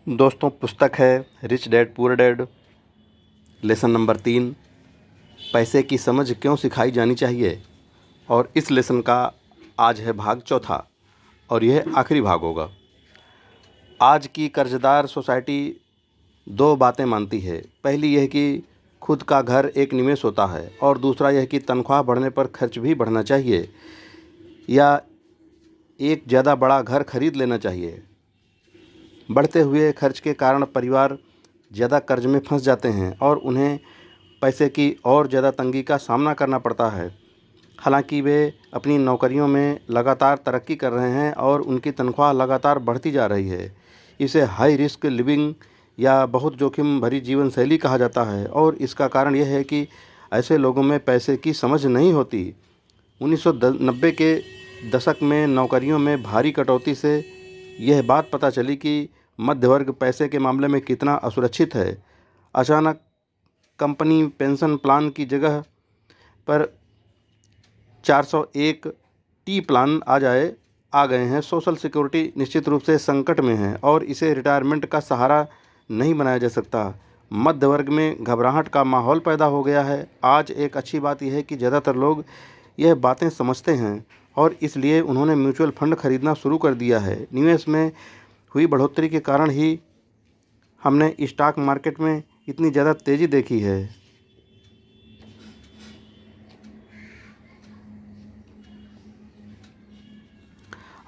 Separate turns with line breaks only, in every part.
दोस्तों, पुस्तक है rich dad poor dad, lesson number 3, पैसे की समझ क्यों सिखाई जानी चाहिए। और इस लेसन का आज है भाग चौथा और यह आखिरी भाग होगा। आज की कर्जदार सोसाइटी दो बातें मानती है। पहली यह कि खुद का घर एक निवेश होता है और दूसरा यह कि तनख्वाह बढ़ने पर खर्च भी बढ़ना चाहिए या एक ज़्यादा बड़ा घर खरीद लेना चाहिए। बढ़ते हुए खर्च के कारण परिवार ज़्यादा कर्ज में फंस जाते हैं और उन्हें पैसे की और ज़्यादा तंगी का सामना करना पड़ता है। हालांकि वे अपनी नौकरियों में लगातार तरक्की कर रहे हैं और उनकी तनख्वाह लगातार बढ़ती जा रही है। इसे हाई रिस्क लिविंग या बहुत जोखिम भरी जीवन शैली कहा जाता है और इसका कारण यह है कि ऐसे लोगों में पैसे की समझ नहीं होती। 1990 के दशक में नौकरियों में भारी कटौती से यह बात पता चली कि मध्य वर्ग पैसे के मामले में कितना असुरक्षित है। अचानक कंपनी पेंशन प्लान की जगह पर 401 टी प्लान आ गए हैं। सोशल सिक्योरिटी निश्चित रूप से संकट में है और इसे रिटायरमेंट का सहारा नहीं बनाया जा सकता। मध्य वर्ग में घबराहट का माहौल पैदा हो गया है। आज एक अच्छी बात यह है कि ज़्यादातर लोग यह बातें समझते हैं और इसलिए उन्होंने म्यूचुअल फंड खरीदना शुरू कर दिया है। निवेश में हुई बढ़ोतरी के कारण ही हमने स्टॉक मार्केट में इतनी ज़्यादा तेज़ी देखी है।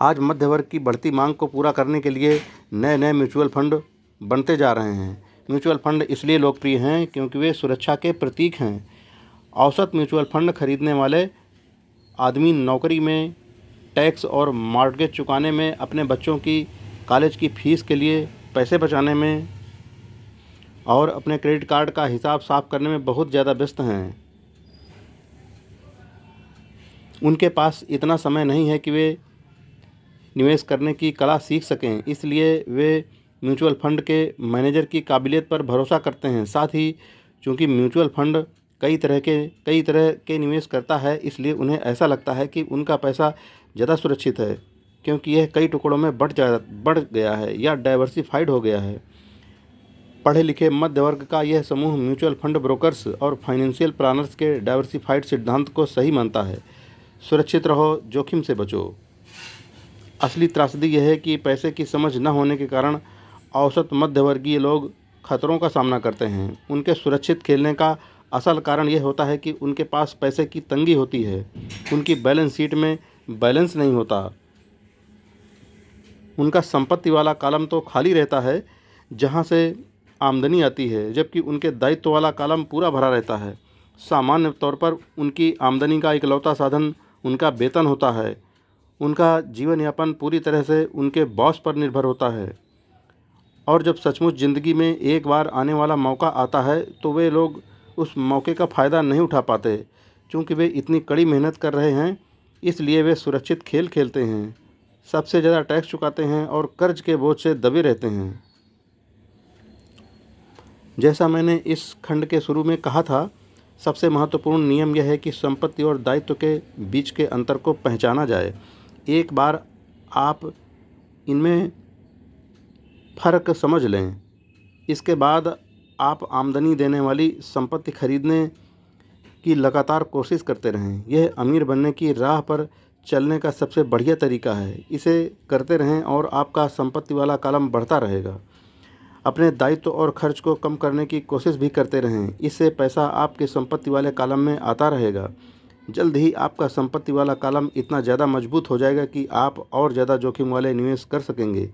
आज मध्य वर्ग की बढ़ती मांग को पूरा करने के लिए नए नए म्यूचुअल फंड बनते जा रहे हैं। म्यूचुअल फंड इसलिए लोकप्रिय हैं क्योंकि वे सुरक्षा के प्रतीक हैं। औसत म्यूचुअल फंड खरीदने वाले आदमी नौकरी में, टैक्स और मॉर्गेज चुकाने में, अपने बच्चों की कॉलेज की फ़ीस के लिए पैसे बचाने में और अपने क्रेडिट कार्ड का हिसाब साफ करने में बहुत ज़्यादा व्यस्त हैं। उनके पास इतना समय नहीं है कि वे निवेश करने की कला सीख सकें, इसलिए वे म्यूचुअल फंड के मैनेजर की काबिलियत पर भरोसा करते हैं। साथ ही चूँकि म्यूचुअल फंड कई तरह के निवेश करता है, इसलिए उन्हें ऐसा लगता है कि उनका पैसा ज़्यादा सुरक्षित है क्योंकि यह कई टुकड़ों में बढ़ गया है या डाइवर्सिफाइड हो गया है। पढ़े लिखे मध्य वर्ग का यह समूह म्यूचुअल फंड ब्रोकर्स और फाइनेंशियल प्लानर्स के डाइवर्सिफाइड सिद्धांत को सही मानता है। सुरक्षित रहो, जोखिम से बचो। असली त्रासदी यह है कि पैसे की समझ न होने के कारण औसत मध्यवर्गीय लोग खतरों का सामना करते हैं। उनके सुरक्षित खेलने का असल कारण यह होता है कि उनके पास पैसे की तंगी होती है। उनकी बैलेंस शीट में बैलेंस नहीं होता। उनका संपत्ति वाला कॉलम तो खाली रहता है जहां से आमदनी आती है, जबकि उनके दायित्व वाला कॉलम पूरा भरा रहता है। सामान्य तौर पर उनकी आमदनी का इकलौता साधन उनका वेतन होता है। उनका जीवन यापन पूरी तरह से उनके बॉस पर निर्भर होता है और जब सचमुच ज़िंदगी में एक बार आने वाला मौका आता है तो वे लोग उस मौके का फ़ायदा नहीं उठा पाते। चूँकि वे इतनी कड़ी मेहनत कर रहे हैं, इसलिए वे सुरक्षित खेल खेलते हैं, सबसे ज़्यादा टैक्स चुकाते हैं और कर्ज के बोझ से दबे रहते हैं। जैसा मैंने इस खंड के शुरू में कहा था, सबसे महत्वपूर्ण नियम यह है कि संपत्ति और दायित्व के बीच के अंतर को पहचाना जाए। एक बार आप इनमें फ़र्क समझ लें, इसके बाद आप आमदनी देने वाली संपत्ति खरीदने की लगातार कोशिश करते रहें। यह अमीर बनने की राह पर चलने का सबसे बढ़िया तरीका है। इसे करते रहें और आपका संपत्ति वाला कॉलम बढ़ता रहेगा। अपने दायित्व और खर्च को कम करने की कोशिश भी करते रहें। इससे पैसा आपके संपत्ति वाले कॉलम में आता रहेगा। जल्द ही आपका संपत्ति वाला कॉलम इतना ज़्यादा मजबूत हो जाएगा कि आप और ज़्यादा जोखिम वाले निवेश कर सकेंगे।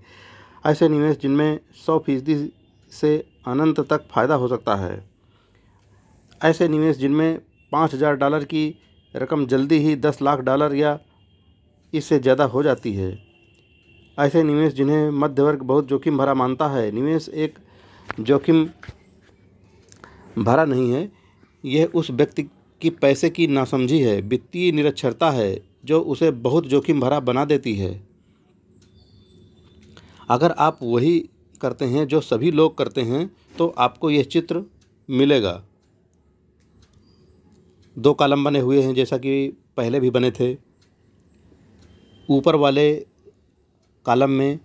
ऐसे निवेश जिनमें 100% से अनंत तक फ़ायदा हो सकता है। ऐसे निवेश जिनमें $5000 की रकम जल्दी ही $10 लाख या इससे ज़्यादा हो जाती है। ऐसे निवेश जिन्हें मध्य वर्ग बहुत जोखिम भरा मानता है। निवेश एक जोखिम भरा नहीं है, यह उस व्यक्ति की पैसे की नासमझी है, वित्तीय निरक्षरता है जो उसे बहुत जोखिम भरा बना देती है। अगर आप वही करते हैं जो सभी लोग करते हैं तो आपको यह चित्र मिलेगा। दो कॉलम बने हुए हैं जैसा कि पहले भी बने थे। ऊपर वाले कॉलम में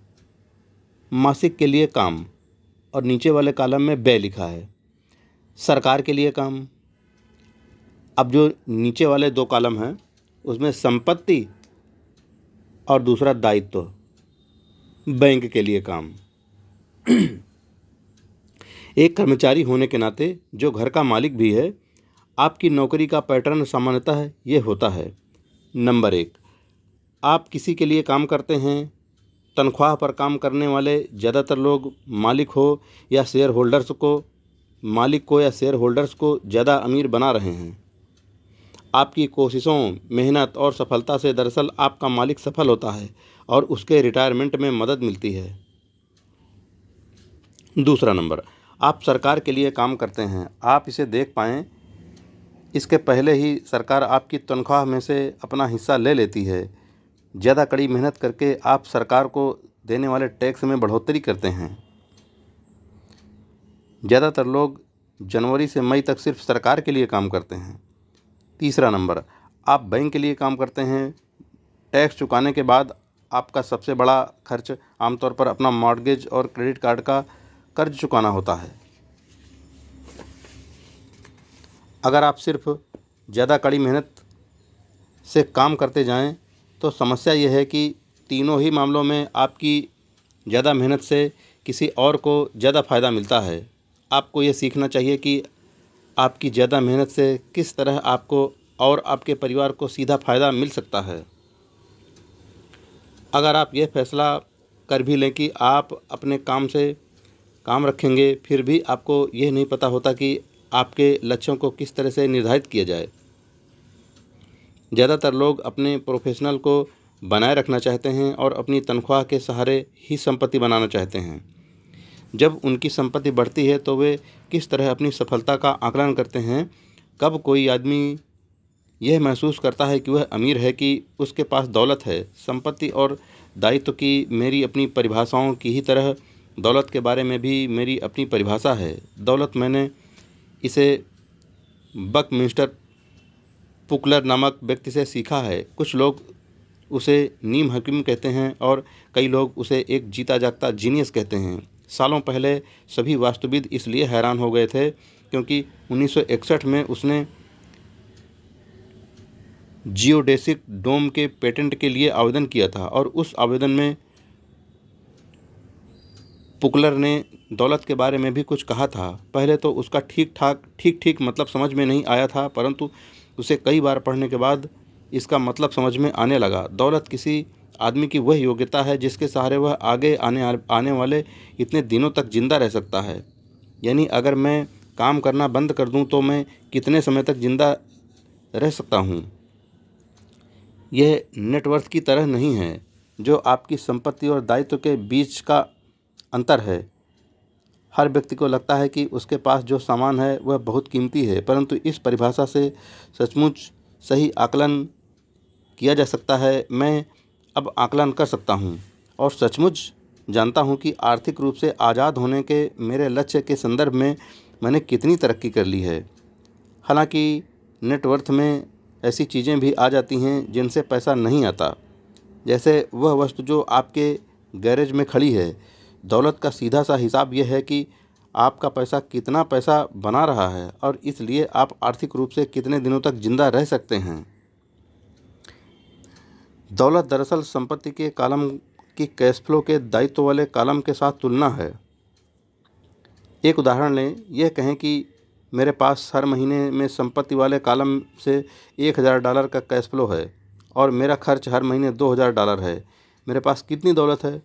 मासिक के लिए काम, और नीचे वाले कॉलम में व्यय लिखा है। सरकार के लिए काम। अब जो नीचे वाले 2 कॉलम हैं उसमें संपत्ति और दूसरा दायित्व, बैंक के लिए काम। एक कर्मचारी होने के नाते जो घर का मालिक भी है, आपकी नौकरी का पैटर्न सामान्यतः ये होता है। नंबर 1, आप किसी के लिए काम करते हैं। तनख्वाह पर काम करने वाले ज़्यादातर लोग मालिक को या शेयर होल्डर्स को ज़्यादा अमीर बना रहे हैं। आपकी कोशिशों, मेहनत और सफलता से दरअसल आपका मालिक सफल होता है और उसके रिटायरमेंट में मदद मिलती है। दूसरा नंबर, आप सरकार के लिए काम करते हैं। आप इसे देख पाएँ, इसके पहले ही सरकार आपकी तनख्वाह में से अपना हिस्सा ले लेती है। ज़्यादा कड़ी मेहनत करके आप सरकार को देने वाले टैक्स में बढ़ोतरी करते हैं। ज़्यादातर लोग जनवरी से मई तक सिर्फ सरकार के लिए काम करते हैं। तीसरा नंबर, आप बैंक के लिए काम करते हैं। टैक्स चुकाने के बाद आपका सबसे बड़ा खर्च आमतौर पर अपना मॉर्गेज और क्रेडिट कार्ड का कर्ज चुकाना होता है। अगर आप सिर्फ ज़्यादा कड़ी मेहनत से काम करते जाएं, तो समस्या यह है कि तीनों ही मामलों में आपकी ज़्यादा मेहनत से किसी और को ज़्यादा फ़ायदा मिलता है। आपको ये सीखना चाहिए कि आपकी ज़्यादा मेहनत से किस तरह आपको और आपके परिवार को सीधा फ़ायदा मिल सकता है। अगर आप ये फैसला कर भी लें कि आप अपने काम से काम रखेंगे, फिर भी आपको यह नहीं पता होता कि आपके लक्ष्यों को किस तरह से निर्धारित किया जाए। ज़्यादातर लोग अपने प्रोफेशनल को बनाए रखना चाहते हैं और अपनी तनख्वाह के सहारे ही संपत्ति बनाना चाहते हैं। जब उनकी संपत्ति बढ़ती है तो वे किस तरह अपनी सफलता का आकलन करते हैं। कब कोई आदमी यह महसूस करता है कि वह अमीर है कि उसके पास दौलत है। संपत्ति और दायित्व की मेरी अपनी परिभाषाओं की ही तरह दौलत के बारे में भी मेरी अपनी परिभाषा है। दौलत, मैंने इसे बकमिंस्टर पुकलर नामक व्यक्ति से सीखा है। कुछ लोग उसे नीम हकीम कहते हैं और कई लोग उसे एक जीता जागता जीनियस कहते हैं। सालों पहले सभी वास्तुविद इसलिए हैरान हो गए थे क्योंकि 1961 में उसने जियोडेसिक डोम के पेटेंट के लिए आवेदन किया था और उस आवेदन में पुकलर ने दौलत के बारे में भी कुछ कहा था। पहले तो उसका ठीक मतलब समझ में नहीं आया था, परंतु उसे कई बार पढ़ने के बाद इसका मतलब समझ में आने लगा। दौलत किसी आदमी की वह योग्यता है जिसके सहारे वह आगे आने वाले इतने दिनों तक जिंदा रह सकता है। यानी अगर मैं काम करना बंद कर दूं तो मैं कितने समय तक जिंदा रह सकता हूं। यह नेटवर्थ की तरह नहीं है जो आपकी संपत्ति और दायित्व के बीच का अंतर है। हर व्यक्ति को लगता है कि उसके पास जो सामान है वह बहुत कीमती है, परंतु इस परिभाषा से सचमुच सही आकलन किया जा सकता है। मैं अब आकलन कर सकता हूँ और सचमुच जानता हूँ कि आर्थिक रूप से आज़ाद होने के मेरे लक्ष्य के संदर्भ में मैंने कितनी तरक्की कर ली है। हालांकि नेटवर्थ में ऐसी चीज़ें भी आ जाती हैं जिनसे पैसा नहीं आता, जैसे वह वस्तु जो आपके गैरेज में खड़ी है। दौलत का सीधा सा हिसाब यह है कि आपका पैसा कितना पैसा बना रहा है और इसलिए आप आर्थिक रूप से कितने दिनों तक जिंदा रह सकते हैं। दौलत दरअसल संपत्ति के कॉलम की कैश फ्लो के दायित्व वाले कॉलम के साथ तुलना है। एक उदाहरण लें, यह कहें कि मेरे पास हर महीने में संपत्ति वाले कॉलम से $1000 का कैश फ्लो है और मेरा खर्च हर महीने $2000 है। मेरे पास कितनी दौलत है?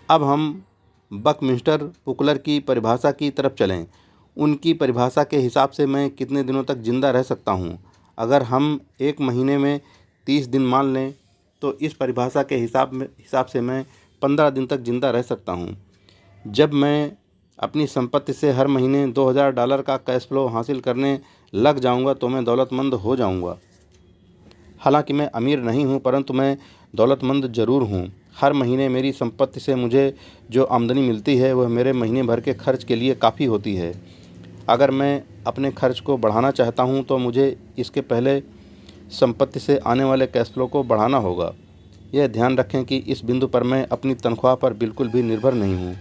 अब हम बकमिंस्टर पुकलर की परिभाषा की तरफ चलें। उनकी परिभाषा के हिसाब से मैं कितने दिनों तक जिंदा रह सकता हूँ। अगर हम एक महीने में 30 दिन मान लें तो इस परिभाषा के हिसाब से मैं 15 दिन तक जिंदा रह सकता हूँ। जब मैं अपनी संपत्ति से हर महीने $2000 का कैश फ्लो हासिल करने लग जाऊँगा तो मैं दौलतमंद हो जाऊँगा। हालांकि मैं अमीर नहीं हूँ, परंतु मैं दौलतमंद ज़रूर हूँ। हर महीने मेरी संपत्ति से मुझे जो आमदनी मिलती है वह मेरे महीने भर के खर्च के लिए काफ़ी होती है। अगर मैं अपने खर्च को बढ़ाना चाहता हूँ तो मुझे इसके पहले संपत्ति से आने वाले कैश फ्लो को बढ़ाना होगा। यह ध्यान रखें कि इस बिंदु पर मैं अपनी तनख्वाह पर बिल्कुल भी निर्भर नहीं हूँ।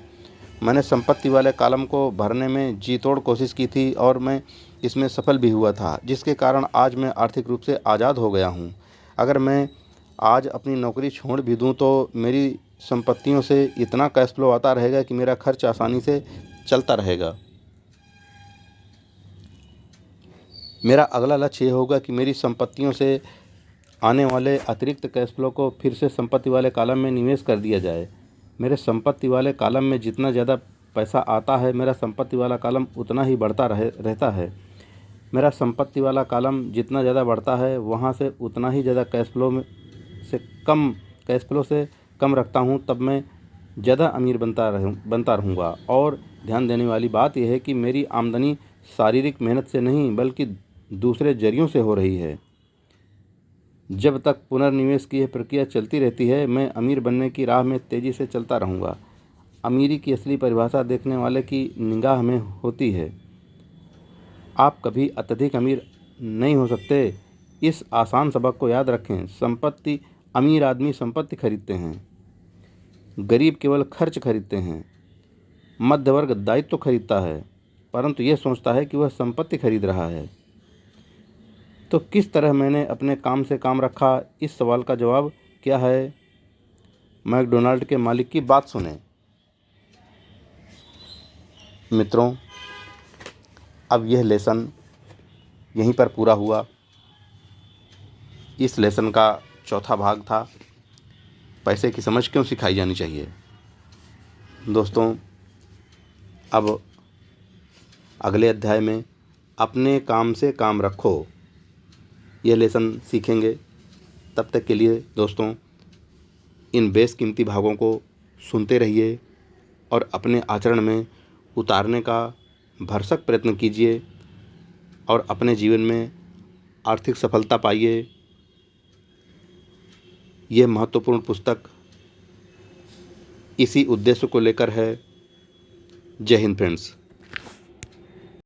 मैंने संपत्ति वाले कॉलम को भरने में जी तोड़ कोशिश की थी और मैं इसमें सफल भी हुआ था, जिसके कारण आज मैं आर्थिक रूप से आज़ाद हो गया हूँ। अगर मैं आज अपनी नौकरी छोड़ भी दूँ तो मेरी संपत्तियों से इतना कैश फ्लो आता रहेगा कि मेरा खर्च आसानी से चलता रहेगा। मेरा अगला लक्ष्य ये होगा कि मेरी संपत्तियों से आने वाले अतिरिक्त कैश फ्लो को फिर से संपत्ति वाले कॉलम में निवेश कर दिया जाए। मेरे संपत्ति वाले कॉलम में जितना ज़्यादा पैसा आता है, मेरा संपत्ति वाला कॉलम उतना ही बढ़ता रहता है। मेरा संपत्ति वाला कॉलम जितना ज़्यादा बढ़ता है, वहाँ से उतना ही ज़्यादा कैश फ्लो से कम रखता हूँ, तब मैं ज़्यादा अमीर बनता रहूँगा। और ध्यान देने वाली बात यह है कि मेरी आमदनी शारीरिक मेहनत से नहीं बल्कि दूसरे जरियों से हो रही है। जब तक पुनर्निवेश की यह प्रक्रिया चलती रहती है, मैं अमीर बनने की राह में तेज़ी से चलता रहूँगा। अमीरी की असली परिभाषा देखने वाले की निगाह में होती है। आप कभी अत्यधिक अमीर नहीं हो सकते। इस आसान सबक को याद रखें। अमीर आदमी संपत्ति खरीदते हैं, गरीब केवल खर्च खरीदते हैं। मध्य वर्ग दायित्व खरीदता है, परंतु यह सोचता है कि वह संपत्ति खरीद रहा है। तो किस तरह मैंने अपने काम से काम रखा, इस सवाल का जवाब क्या है? मैकडोनाल्ड के मालिक की बात सुने। मित्रों, अब यह लेसन यहीं पर पूरा हुआ। इस लेसन का चौथा भाग था, पैसे की समझ क्यों सिखाई जानी चाहिए। दोस्तों, अब अगले अध्याय में अपने काम से काम रखो यह लेसन सीखेंगे। तब तक के लिए दोस्तों, इन बेशकीमती भागों को सुनते रहिए और अपने आचरण में उतारने का भरसक प्रयत्न कीजिए और अपने जीवन में आर्थिक सफलता पाइए। यह महत्वपूर्ण पुस्तक इसी उद्देश्य को लेकर है। जय हिंद फ्रेंड्स।